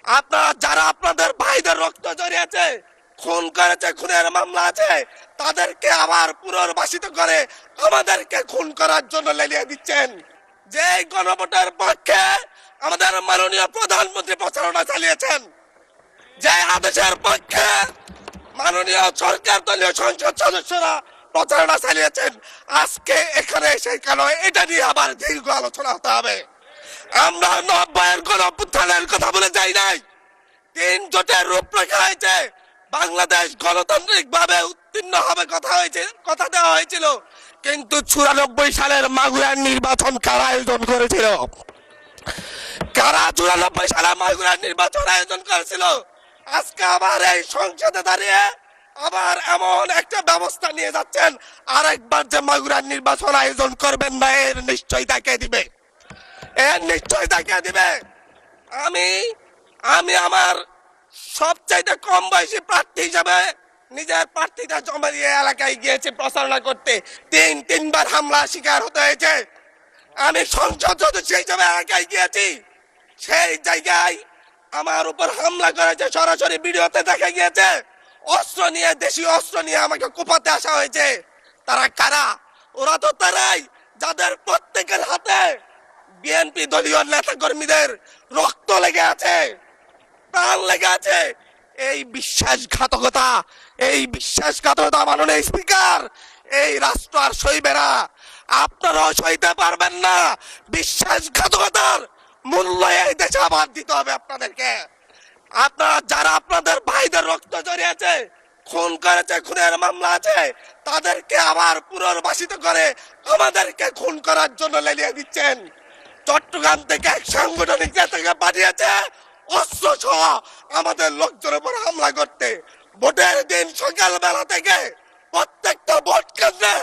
আপনারা যারা আপনাদের ভাইদের রক্ত জড়িয়েছে, খুন করেছে, খুনের মামলা আছে, তাদেরকে আবার পুনর্বাসিত করে আমাদেরকে খুন করার জন্য লেলিয়ে দিচ্ছেন। যে গণভোটের পক্ষে আমাদের মাননীয় প্রধানমন্ত্রী প্রচারণা চালিয়েছেন, যে আদেশের পক্ষে মাননীয় সরকার দলীয় সংসদ সদস্যরা প্রচারণা চালিয়েছেন, আজকে এখানে এসে কেন এটা নিয়ে আবার দীর্ঘ আলোচনা হতে হবে? আমরা 90-এর গণঅভ্যুত্থানের কথা বলে যাই নাই। 3 জোটের রূপরেখা হয়েছে, বাংলাদেশ গণতান্ত্রিক ভাবে উত্তীর্ণ হবে কথা দেওয়া হয়েছিল, কিন্তু 94 সালের মাগুরার নির্বাচন কারা আয়োজন করেছিল? কারা 94 সালে মাগুরার নির্বাচন আয়োজন করেছিল? আজকে আবার এই সংসদে দাঁড়িয়ে আবার এমন একটা ব্যবস্থা নিয়ে যাচ্ছেন, আরেকবার যে মাগুরার নির্বাচন আয়োজন করবেন না, এর নিশ্চয় তাকে দিবে, এর নিশ্চয় তাকে দিবে। আমি আমার সবচাইতে কম বয়সী প্রার্থী হিসাবে নিজের প্রার্থীটা জমা দিয়ে এলাকায় গিয়েছি প্রচারণা করতে। তিনবার হামলা শিকার হতে হয়েছে। আমি সংসদ সদস্য হিসাবে এলাকায় গিয়েছি, সেই জায়গায় আমার উপর হামলা করেছে, সরাসরি ভিডিওতে দেখা গিয়েছে। অস্ত্র নিয়ে, দেশীয় অস্ত্র নিয়ে আমাকে কোপাতে আসা হয়েছে। তারা কারা? ওরা তো তারাই যাদের প্রত্যেকের হাতে বিএনপি দলীয় নেতা কর্মীদের রক্ত লেগে আছে, প্রাণ লেগে আছে। এই বিশ্বাসঘাতকতা মাননীয় স্পিকার, এই রাষ্ট্র আর সইবে না। আপনারাও সইতে পারবেন না। বিশ্বাসঘাতকতার মূল্য এই দেশে আবার দিতে হবে আপনাদেরকে। আপনারা যারা আপনাদের ভাইদের রক্ত জড়িয়েছে, খুন করেছে, খুনের মামলা আছে, তাদেরকে আবার পুনর্বাসিত করে আমাদেরকে খুন করার জন্য লেলিয়ে দিচ্ছেন। চট্টগ্রাম থেকে এক সাংগঠনিক নেতাকে পাঠিয়েছে অস্ত্র সহ আমাদের লোকজনের উপর হামলা করতে। ভোটের দিন সকালবেলা থেকে প্রত্যেকটা ভোট কেন্দ্রে